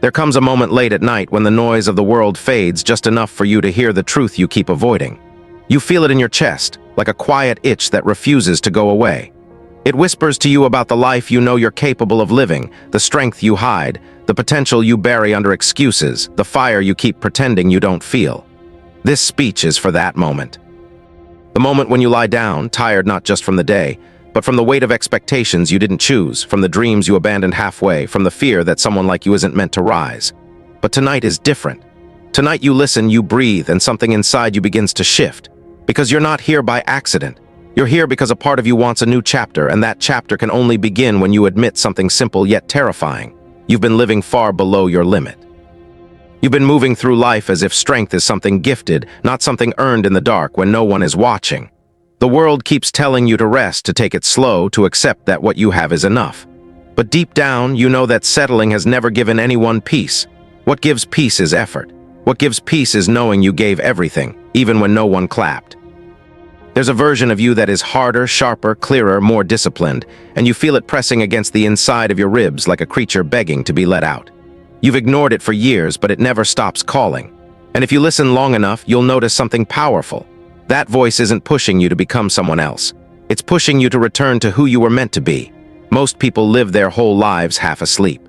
There comes a moment late at night when the noise of the world fades just enough for you to hear the truth you keep avoiding. You feel it in your chest, like a quiet itch that refuses to go away. It whispers to you about the life you know you're capable of living, the strength you hide, the potential you bury under excuses, the fire you keep pretending you don't feel. This speech is for that moment. The moment when you lie down, tired not just from the day, but from the weight of expectations you didn't choose, from the dreams you abandoned halfway, from the fear that someone like you isn't meant to rise. But tonight is different. Tonight you listen, you breathe, and something inside you begins to shift. Because you're not here by accident. You're here because a part of you wants a new chapter, and that chapter can only begin when you admit something simple yet terrifying. You've been living far below your limit. You've been moving through life as if strength is something gifted, not something earned in the dark when no one is watching. The world keeps telling you to rest, to take it slow, to accept that what you have is enough. But deep down, you know that settling has never given anyone peace. What gives peace is effort. What gives peace is knowing you gave everything, even when no one clapped. There's a version of you that is harder, sharper, clearer, more disciplined, and you feel it pressing against the inside of your ribs like a creature begging to be let out. You've ignored it for years, but it never stops calling. And if you listen long enough, you'll notice something powerful. That voice isn't pushing you to become someone else. It's pushing you to return to who you were meant to be. Most people live their whole lives half asleep.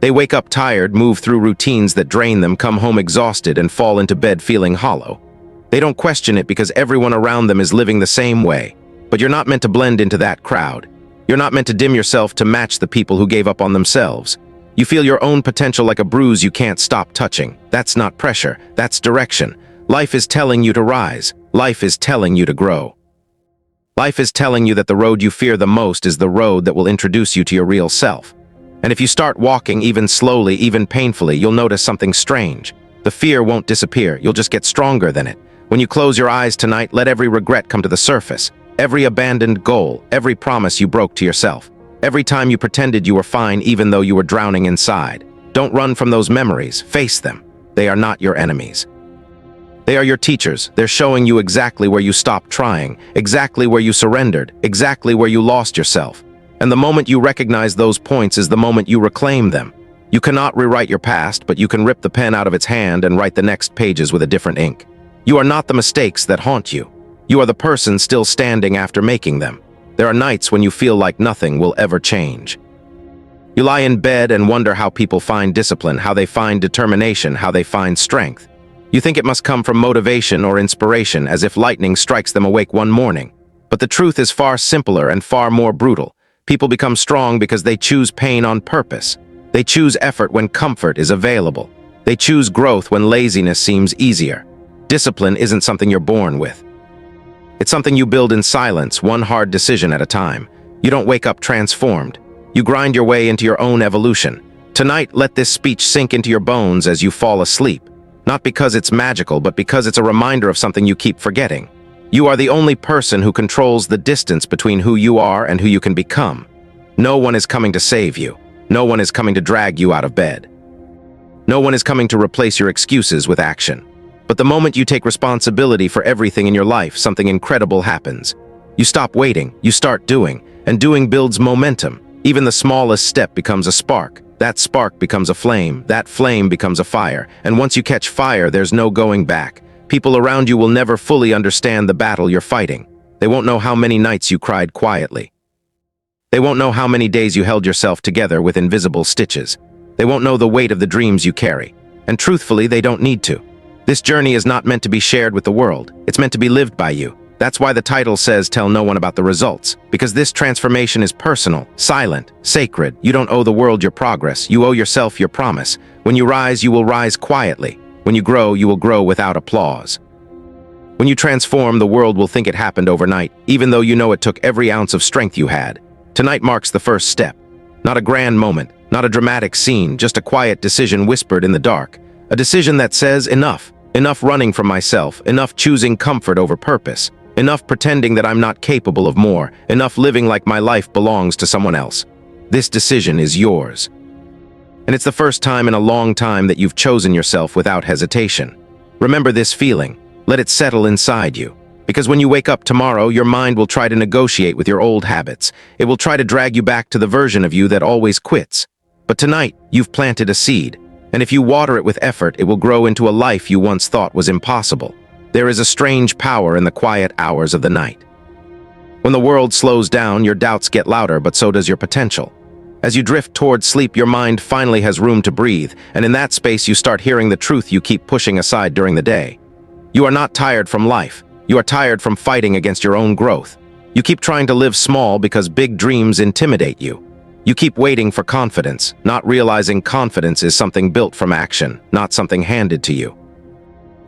They wake up tired, move through routines that drain them, come home exhausted, and fall into bed feeling hollow. They don't question it because everyone around them is living the same way. But you're not meant to blend into that crowd. You're not meant to dim yourself to match the people who gave up on themselves. You feel your own potential like a bruise you can't stop touching. That's not pressure, that's direction. Life is telling you to rise. Life is telling you to grow. Life is telling you that the road you fear the most is the road that will introduce you to your real self. And if you start walking even slowly, even painfully, you'll notice something strange. The fear won't disappear, you'll just get stronger than it. When you close your eyes tonight, let every regret come to the surface. Every abandoned goal, every promise you broke to yourself. Every time you pretended you were fine even though you were drowning inside. Don't run from those memories, face them. They are not your enemies. They are your teachers. They're showing you exactly where you stopped trying, exactly where you surrendered, exactly where you lost yourself. And the moment you recognize those points is the moment you reclaim them. You cannot rewrite your past, but you can rip the pen out of its hand and write the next pages with a different ink. You are not the mistakes that haunt you. You are the person still standing after making them. There are nights when you feel like nothing will ever change. You lie in bed and wonder how people find discipline, how they find determination, how they find strength. You think it must come from motivation or inspiration, as if lightning strikes them awake one morning. But the truth is far simpler and far more brutal. People become strong because they choose pain on purpose. They choose effort when comfort is available. They choose growth when laziness seems easier. Discipline isn't something you're born with. It's something you build in silence, one hard decision at a time. You don't wake up transformed. You grind your way into your own evolution. Tonight, let this speech sink into your bones as you fall asleep. Not because it's magical, but because it's a reminder of something you keep forgetting. You are the only person who controls the distance between who you are and who you can become. No one is coming to save you. No one is coming to drag you out of bed. No one is coming to replace your excuses with action. But the moment you take responsibility for everything in your life, something incredible happens. You stop waiting, you start doing, and doing builds momentum. Even the smallest step becomes a spark. That spark becomes a flame. That flame becomes a fire. And once you catch fire, there's no going back. People around you will never fully understand the battle you're fighting. They won't know how many nights you cried quietly. They won't know how many days you held yourself together with invisible stitches. They won't know the weight of the dreams you carry. And truthfully, they don't need to. This journey is not meant to be shared with the world. It's meant to be lived by you. That's why the title says tell no one about the results. Because this transformation is personal, silent, sacred. You don't owe the world your progress. You owe yourself your promise. When you rise, you will rise quietly. When you grow, you will grow without applause. When you transform, the world will think it happened overnight, even though you know it took every ounce of strength you had. Tonight marks the first step. Not a grand moment, not a dramatic scene, just a quiet decision whispered in the dark. A decision that says enough. Enough running from myself, enough choosing comfort over purpose, enough pretending that I'm not capable of more, enough living like my life belongs to someone else. This decision is yours. And it's the first time in a long time that you've chosen yourself without hesitation. Remember this feeling. Let it settle inside you. Because when you wake up tomorrow, your mind will try to negotiate with your old habits. It will try to drag you back to the version of you that always quits. But tonight, you've planted a seed, and if you water it with effort, it will grow into a life you once thought was impossible. There is a strange power in the quiet hours of the night. When the world slows down, your doubts get louder, but so does your potential. As you drift towards sleep, your mind finally has room to breathe, and in that space you start hearing the truth you keep pushing aside during the day. You are not tired from life. You are tired from fighting against your own growth. You keep trying to live small because big dreams intimidate you. You keep waiting for confidence, not realizing confidence is something built from action, not something handed to you.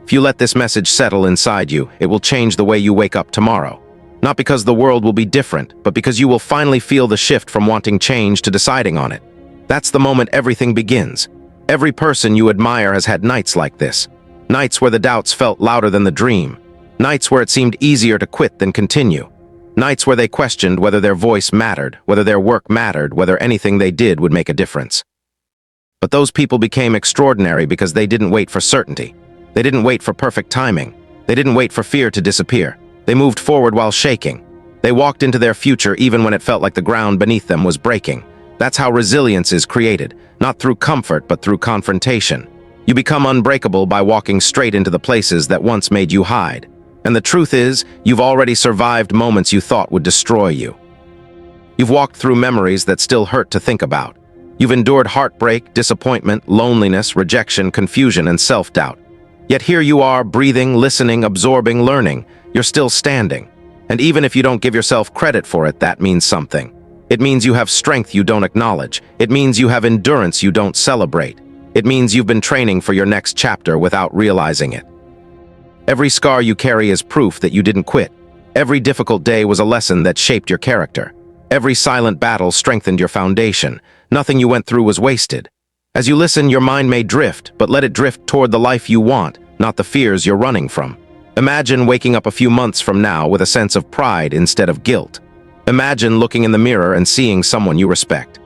If you let this message settle inside you, it will change the way you wake up tomorrow. Not because the world will be different, but because you will finally feel the shift from wanting change to deciding on it. That's the moment everything begins. Every person you admire has had nights like this. Nights where the doubts felt louder than the dream. Nights where it seemed easier to quit than continue. Nights where they questioned whether their voice mattered, whether their work mattered, whether anything they did would make a difference. But those people became extraordinary because they didn't wait for certainty. They didn't wait for perfect timing. They didn't wait for fear to disappear. They moved forward while shaking. They walked into their future even when it felt like the ground beneath them was breaking. That's how resilience is created, not through comfort but through confrontation. You become unbreakable by walking straight into the places that once made you hide. And the truth is, you've already survived moments you thought would destroy you. You've walked through memories that still hurt to think about. You've endured heartbreak, disappointment, loneliness, rejection, confusion, and self-doubt. Yet here you are, breathing, listening, absorbing, learning. You're still standing. And even if you don't give yourself credit for it, that means something. It means you have strength you don't acknowledge. It means you have endurance you don't celebrate. It means you've been training for your next chapter without realizing it. Every scar you carry is proof that you didn't quit. Every difficult day was a lesson that shaped your character. Every silent battle strengthened your foundation. Nothing you went through was wasted. As you listen, your mind may drift, but let it drift toward the life you want, not the fears you're running from. Imagine waking up a few months from now with a sense of pride instead of guilt. Imagine looking in the mirror and seeing someone you respect.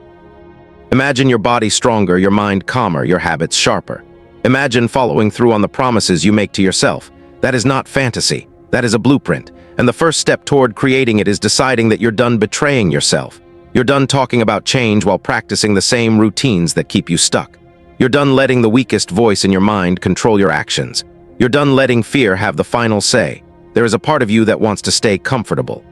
Imagine your body stronger, your mind calmer, your habits sharper. Imagine following through on the promises you make to yourself. That is not fantasy. That is a blueprint. And the first step toward creating it is deciding that you're done betraying yourself. You're done talking about change while practicing the same routines that keep you stuck. You're done letting the weakest voice in your mind control your actions. You're done letting fear have the final say. There is a part of you that wants to stay comfortable.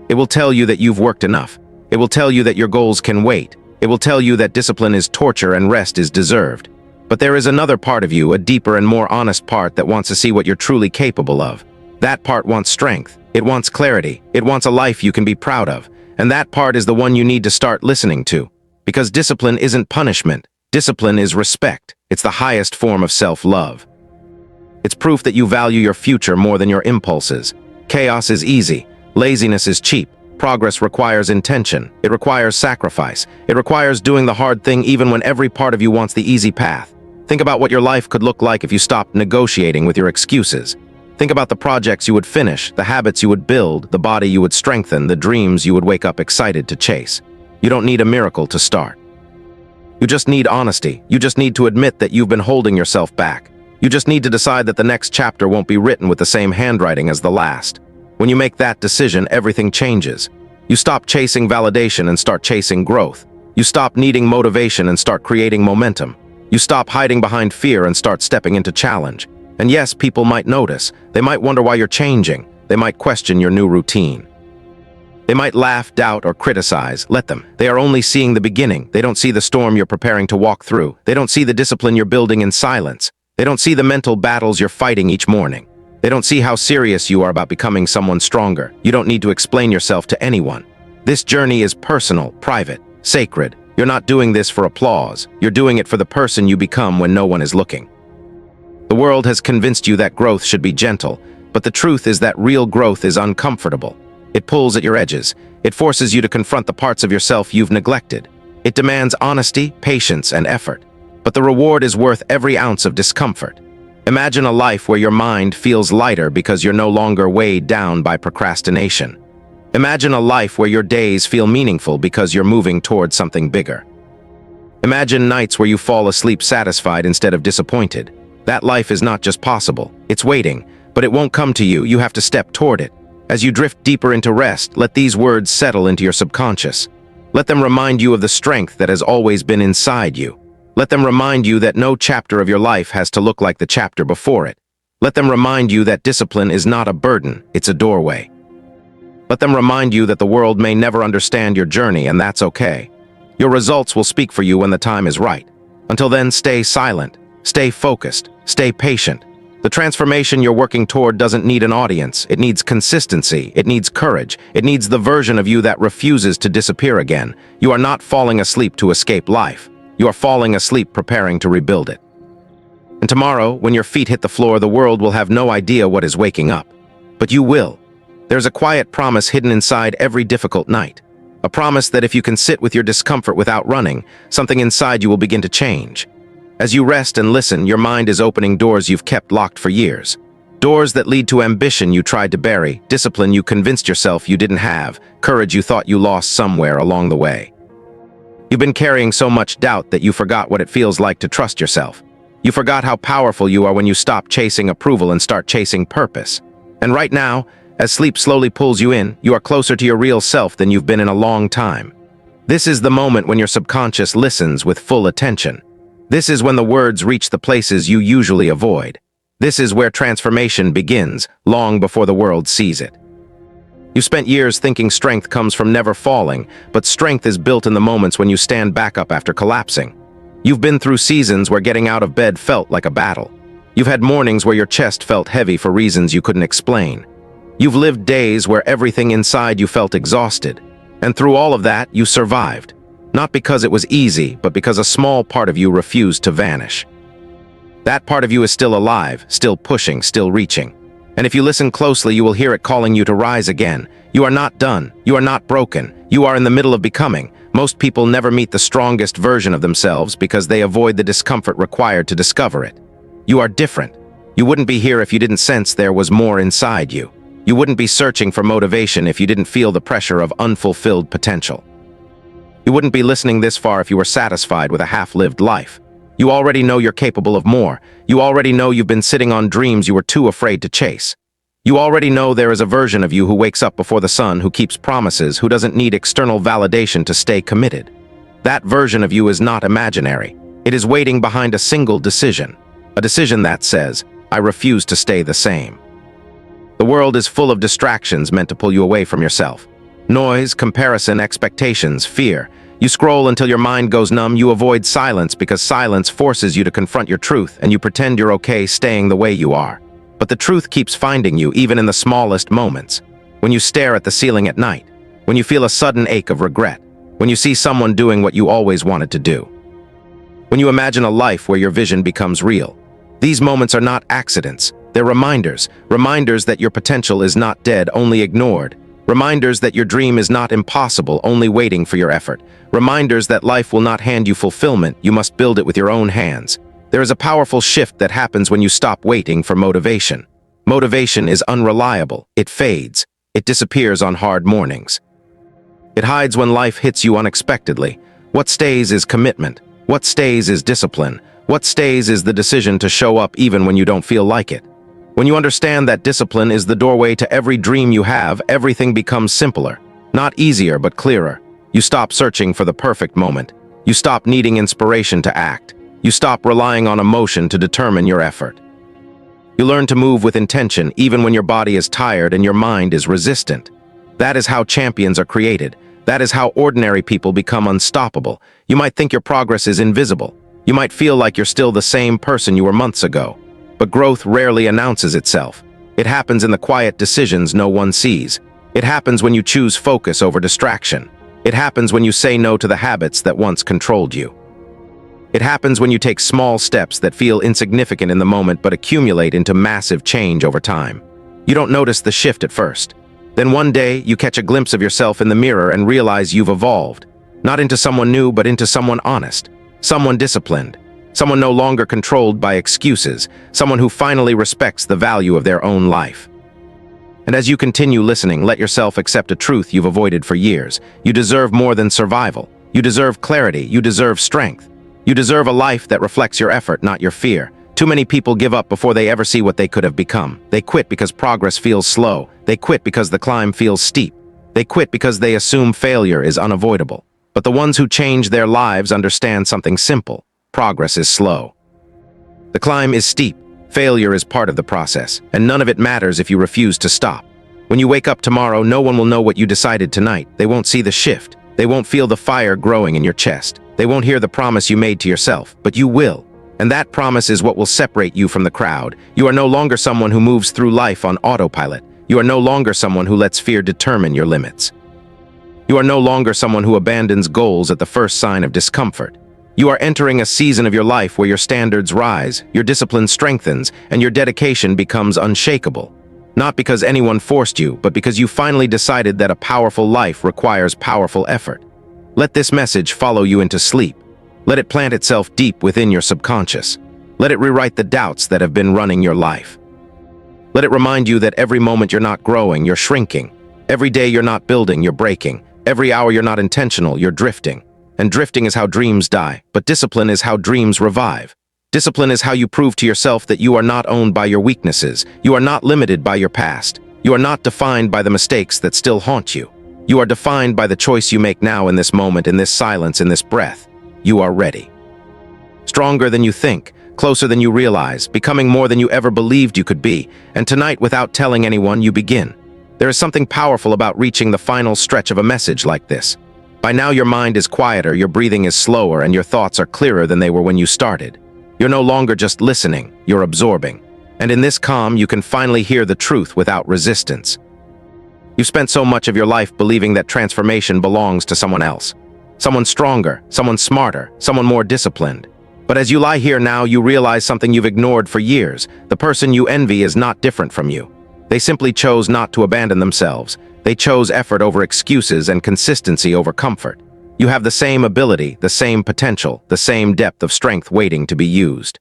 It will tell you that you've worked enough. It will tell you that your goals can wait. It will tell you that discipline is torture and rest is deserved. But there is another part of you, a deeper and more honest part that wants to see what you're truly capable of. That part wants strength. It wants clarity. It wants a life you can be proud of. And that part is the one you need to start listening to. Because discipline isn't punishment. Discipline is respect. It's the highest form of self-love. It's proof that you value your future more than your impulses. Chaos is easy. Laziness is cheap. Progress requires intention. It requires sacrifice. It requires doing the hard thing even when every part of you wants the easy path. Think about what your life could look like if you stopped negotiating with your excuses. Think about the projects you would finish, the habits you would build, the body you would strengthen, the dreams you would wake up excited to chase. You don't need a miracle to start. You just need honesty. You just need to admit that you've been holding yourself back. You just need to decide that the next chapter won't be written with the same handwriting as the last. When you make that decision, everything changes. You stop chasing validation and start chasing growth. You stop needing motivation and start creating momentum. You stop hiding behind fear and start stepping into challenge. And yes, people might notice. They might wonder why you're changing. They might question your new routine. They might laugh, doubt, or criticize. Let them. They are only seeing the beginning. They don't see the storm you're preparing to walk through. They don't see the discipline you're building in silence. They don't see the mental battles you're fighting each morning. They don't see how serious you are about becoming someone stronger. You don't need to explain yourself to anyone. This journey is personal, private, sacred. You're not doing this for applause. You're doing it for the person you become when no one is looking. The world has convinced you that growth should be gentle, but the truth is that real growth is uncomfortable. It pulls at your edges. It forces you to confront the parts of yourself you've neglected. It demands honesty, patience, and effort. But the reward is worth every ounce of discomfort. Imagine a life where your mind feels lighter because you're no longer weighed down by procrastination. Imagine a life where your days feel meaningful because you're moving towards something bigger. Imagine nights where you fall asleep satisfied instead of disappointed. That life is not just possible, it's waiting, but it won't come to you, you have to step toward it. As you drift deeper into rest, let these words settle into your subconscious. Let them remind you of the strength that has always been inside you. Let them remind you that no chapter of your life has to look like the chapter before it. Let them remind you that discipline is not a burden, it's a doorway. Let them remind you that the world may never understand your journey, and that's okay. Your results will speak for you when the time is right. Until then, stay silent, stay focused, stay patient. The transformation you're working toward doesn't need an audience. It needs consistency. It needs courage. It needs the version of you that refuses to disappear again. You are not falling asleep to escape life. You are falling asleep preparing to rebuild it. And tomorrow, when your feet hit the floor, the world will have no idea what is waking up. But you will. There's a quiet promise hidden inside every difficult night. A promise that if you can sit with your discomfort without running, something inside you will begin to change. As you rest and listen, your mind is opening doors you've kept locked for years. Doors that lead to ambition you tried to bury, discipline you convinced yourself you didn't have, courage you thought you lost somewhere along the way. You've been carrying so much doubt that you forgot what it feels like to trust yourself. You forgot how powerful you are when you stop chasing approval and start chasing purpose. And right now, as sleep slowly pulls you in, you are closer to your real self than you've been in a long time. This is the moment when your subconscious listens with full attention. This is when the words reach the places you usually avoid. This is where transformation begins, long before the world sees it. You spent years thinking strength comes from never falling, but strength is built in the moments when you stand back up after collapsing. You've been through seasons where getting out of bed felt like a battle. You've had mornings where your chest felt heavy for reasons you couldn't explain. You've lived days where everything inside you felt exhausted. And through all of that, you survived. Not because it was easy, but because a small part of you refused to vanish. That part of you is still alive, still pushing, still reaching. And if you listen closely, you will hear it calling you to rise again. You are not done. You are not broken. You are in the middle of becoming. Most people never meet the strongest version of themselves because they avoid the discomfort required to discover it. You are different. You wouldn't be here if you didn't sense there was more inside you. You wouldn't be searching for motivation if you didn't feel the pressure of unfulfilled potential. You wouldn't be listening this far if you were satisfied with a half-lived life. You already know you're capable of more. You already know you've been sitting on dreams you were too afraid to chase. You already know there is a version of you who wakes up before the sun, who keeps promises, who doesn't need external validation to stay committed. That version of you is not imaginary. It is waiting behind a single decision. A decision that says, I refuse to stay the same. The world is full of distractions meant to pull you away from yourself. Noise, comparison, expectations, fear. You scroll until your mind goes numb. You avoid silence because silence forces you to confront your truth, and you pretend you're okay staying the way you are. But the truth keeps finding you even in the smallest moments. When you stare at the ceiling at night, when you feel a sudden ache of regret, when you see someone doing what you always wanted to do. When you imagine a life where your vision becomes real. These moments are not accidents. They're reminders that your potential is not dead, only ignored. Reminders that your dream is not impossible, only waiting for your effort. Reminders that life will not hand you fulfillment, you must build it with your own hands. There is a powerful shift that happens when you stop waiting for motivation. Motivation is unreliable, it fades, it disappears on hard mornings. It hides when life hits you unexpectedly. What stays is commitment. What stays is discipline. What stays is the decision to show up even when you don't feel like it. When you understand that discipline is the doorway to every dream you have, everything becomes simpler. Not easier, but clearer. You stop searching for the perfect moment. You stop needing inspiration to act. You stop relying on emotion to determine your effort. You learn to move with intention even when your body is tired and your mind is resistant. That is how champions are created. That is how ordinary people become unstoppable. You might think your progress is invisible. You might feel like you're still the same person you were months ago. But growth rarely announces itself. It happens in the quiet decisions no one sees. It happens when you choose focus over distraction. It happens when you say no to the habits that once controlled you. It happens when you take small steps that feel insignificant in the moment but accumulate into massive change over time. You don't notice the shift at first. Then one day, you catch a glimpse of yourself in the mirror and realize you've evolved. Not into someone new, but into someone honest. Someone disciplined. Someone no longer controlled by excuses, someone who finally respects the value of their own life. And as you continue listening, let yourself accept a truth you've avoided for years. You deserve more than survival. You deserve clarity. You deserve strength. You deserve a life that reflects your effort, not your fear. Too many people give up before they ever see what they could have become. They quit because progress feels slow. They quit because the climb feels steep. They quit because they assume failure is unavoidable. But the ones who change their lives understand something simple. Progress is slow. The climb is steep. Failure is part of the process, and none of it matters if you refuse to stop. When you wake up tomorrow, no one will know what you decided tonight. They won't see the shift. They won't feel the fire growing in your chest. They won't hear the promise you made to yourself, but you will. And that promise is what will separate you from the crowd. You are no longer someone who moves through life on autopilot. You are no longer someone who lets fear determine your limits. You are no longer someone who abandons goals at the first sign of discomfort. You are entering a season of your life where your standards rise, your discipline strengthens, and your dedication becomes unshakable. Not because anyone forced you, but because you finally decided that a powerful life requires powerful effort. Let this message follow you into sleep. Let it plant itself deep within your subconscious. Let it rewrite the doubts that have been running your life. Let it remind you that every moment you're not growing, you're shrinking. Every day you're not building, you're breaking. Every hour you're not intentional, you're drifting. And drifting is how dreams die, but discipline is how dreams revive. Discipline is how you prove to yourself that you are not owned by your weaknesses. You are not limited by your past. You are not defined by the mistakes that still haunt you. You are defined by the choice you make now in this moment, in this silence, in this breath. You are ready. Stronger than you think, closer than you realize, becoming more than you ever believed you could be. And tonight, without telling anyone, you begin. There is something powerful about reaching the final stretch of a message like this. By now your mind is quieter, your breathing is slower, and your thoughts are clearer than they were when you started. You're no longer just listening, you're absorbing. And in this calm, you can finally hear the truth without resistance. You've spent so much of your life believing that transformation belongs to someone else. Someone stronger, someone smarter, someone more disciplined. But as you lie here now, you realize something you've ignored for years. The person you envy is not different from you. They simply chose not to abandon themselves. They chose effort over excuses and consistency over comfort. You have the same ability, the same potential, the same depth of strength waiting to be used.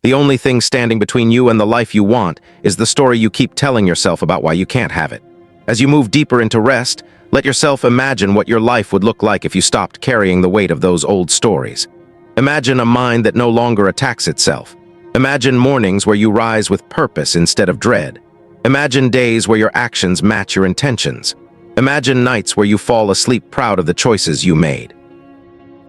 The only thing standing between you and the life you want is the story you keep telling yourself about why you can't have it. As you move deeper into rest, let yourself imagine what your life would look like if you stopped carrying the weight of those old stories. Imagine a mind that no longer attacks itself. Imagine mornings where you rise with purpose instead of dread. Imagine days where your actions match your intentions. Imagine nights where you fall asleep proud of the choices you made.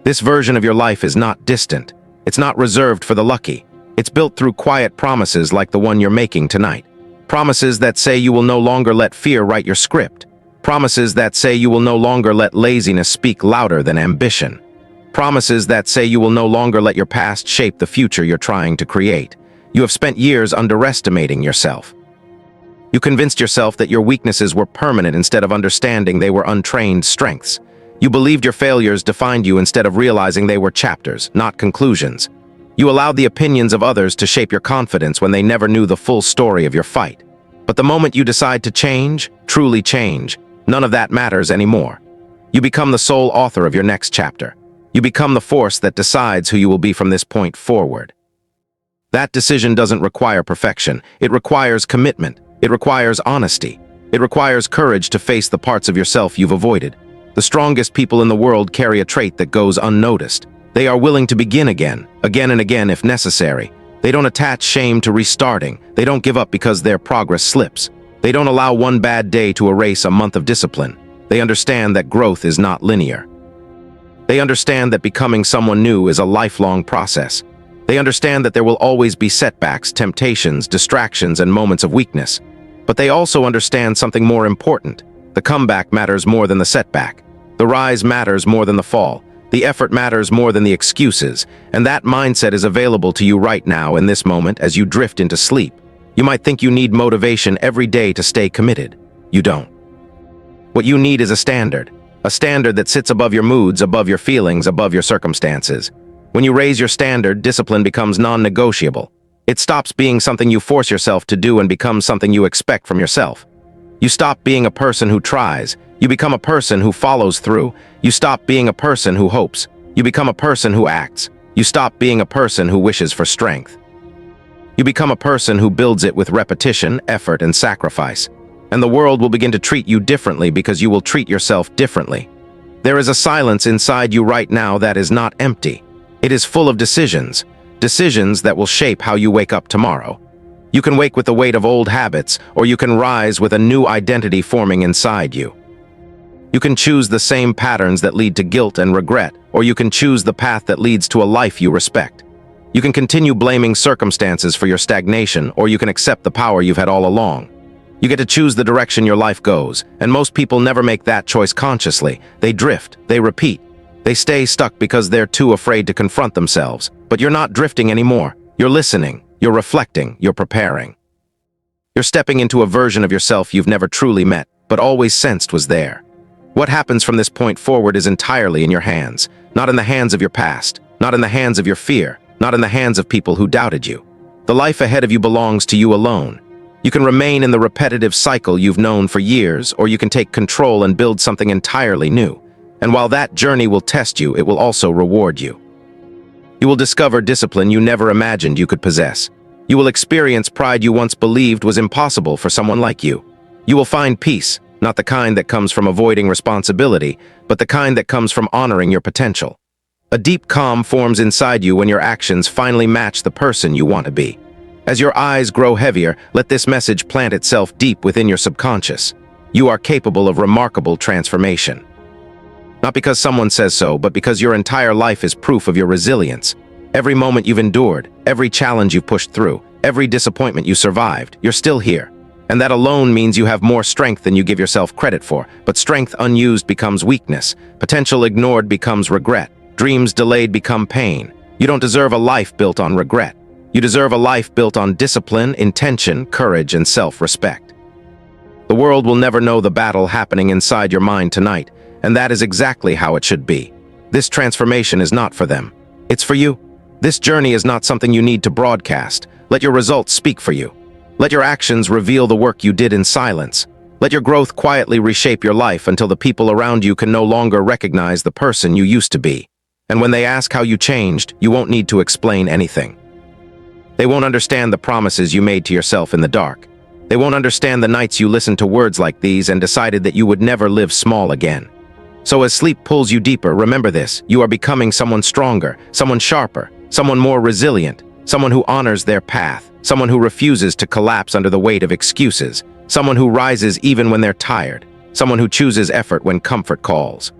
This version of your life is not distant. It's not reserved for the lucky. It's built through quiet promises like the one you're making tonight. Promises that say you will no longer let fear write your script. Promises that say you will no longer let laziness speak louder than ambition. Promises that say you will no longer let your past shape the future you're trying to create. You have spent years underestimating yourself. You convinced yourself that your weaknesses were permanent instead of understanding they were untrained strengths. You believed your failures defined you instead of realizing they were chapters, not conclusions. You allowed the opinions of others to shape your confidence when they never knew the full story of your fight. But the moment you decide to change, truly change, none of that matters anymore. You become the sole author of your next chapter. You become the force that decides who you will be from this point forward. That decision doesn't require perfection. It requires commitment. It requires honesty. It requires courage to face the parts of yourself you've avoided. The strongest people in the world carry a trait that goes unnoticed. They are willing to begin again and again if necessary. They don't attach shame to restarting. They don't give up because their progress slips. They don't allow one bad day to erase a month of discipline. They understand that growth is not linear. They understand that becoming someone new is a lifelong process. They understand that there will always be setbacks, temptations, distractions, and moments of weakness. But they also understand something more important. The comeback matters more than the setback. The rise matters more than the fall. The effort matters more than the excuses. And that mindset is available to you right now in this moment as you drift into sleep. You might think you need motivation every day to stay committed. You don't. What you need is a standard that sits above your moods, above your feelings, above your circumstances. When you raise your standard, discipline becomes non-negotiable. It stops being something you force yourself to do and becomes something you expect from yourself. You stop being a person who tries. You become a person who follows through. You stop being a person who hopes. You become a person who acts. You stop being a person who wishes for strength. You become a person who builds it with repetition, effort, and sacrifice. And the world will begin to treat you differently because you will treat yourself differently. There is a silence inside you right now that is not empty. It is full of decisions that will shape how you wake up tomorrow. You can wake with the weight of old habits, or you can rise with a new identity forming inside you. You can choose the same patterns that lead to guilt and regret, or you can choose the path that leads to a life you respect. You can continue blaming circumstances for your stagnation, or you can accept the power you've had all along. You get to choose the direction your life goes, and most people never make that choice consciously. They drift, they repeat. They stay stuck because they're too afraid to confront themselves. But you're not drifting anymore. You're listening, you're reflecting, you're preparing. You're stepping into a version of yourself you've never truly met, but always sensed was there. What happens from this point forward is entirely in your hands, not in the hands of your past, not in the hands of your fear, not in the hands of people who doubted you. The life ahead of you belongs to you alone. You can remain in the repetitive cycle you've known for years, or you can take control and build something entirely new. And while that journey will test you, it will also reward you. You will discover discipline you never imagined you could possess. You will experience pride you once believed was impossible for someone like you. You will find peace, not the kind that comes from avoiding responsibility, but the kind that comes from honoring your potential. A deep calm forms inside you when your actions finally match the person you want to be. As your eyes grow heavier, let this message plant itself deep within your subconscious. You are capable of remarkable transformation. Not because someone says so, but because your entire life is proof of your resilience. Every moment you've endured, every challenge you've pushed through, every disappointment you survived, you're still here. And that alone means you have more strength than you give yourself credit for. But strength unused becomes weakness. Potential ignored becomes regret. Dreams delayed become pain. You don't deserve a life built on regret. You deserve a life built on discipline, intention, courage, and self-respect. The world will never know the battle happening inside your mind tonight, and that is exactly how it should be. This transformation is not for them. It's for you. This journey is not something you need to broadcast. Let your results speak for you. Let your actions reveal the work you did in silence. Let your growth quietly reshape your life until the people around you can no longer recognize the person you used to be. And when they ask how you changed, you won't need to explain anything. They won't understand the promises you made to yourself in the dark. They won't understand the nights you listened to words like these and decided that you would never live small again. So as sleep pulls you deeper, remember this: you are becoming someone stronger, someone sharper, someone more resilient, someone who honors their path, someone who refuses to collapse under the weight of excuses, someone who rises even when they're tired, someone who chooses effort when comfort calls.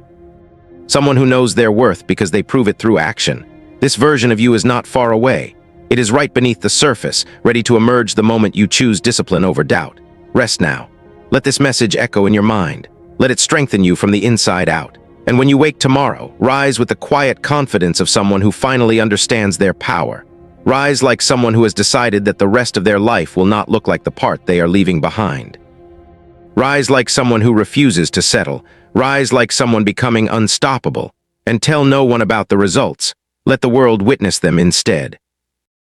Someone who knows their worth because they prove it through action. This version of you is not far away. It is right beneath the surface, ready to emerge the moment you choose discipline over doubt. Rest now. Let this message echo in your mind. Let it strengthen you from the inside out. And when you wake tomorrow, rise with the quiet confidence of someone who finally understands their power. Rise like someone who has decided that the rest of their life will not look like the part they are leaving behind. Rise like someone who refuses to settle. Rise like someone becoming unstoppable. And tell no one about the results. Let the world witness them instead.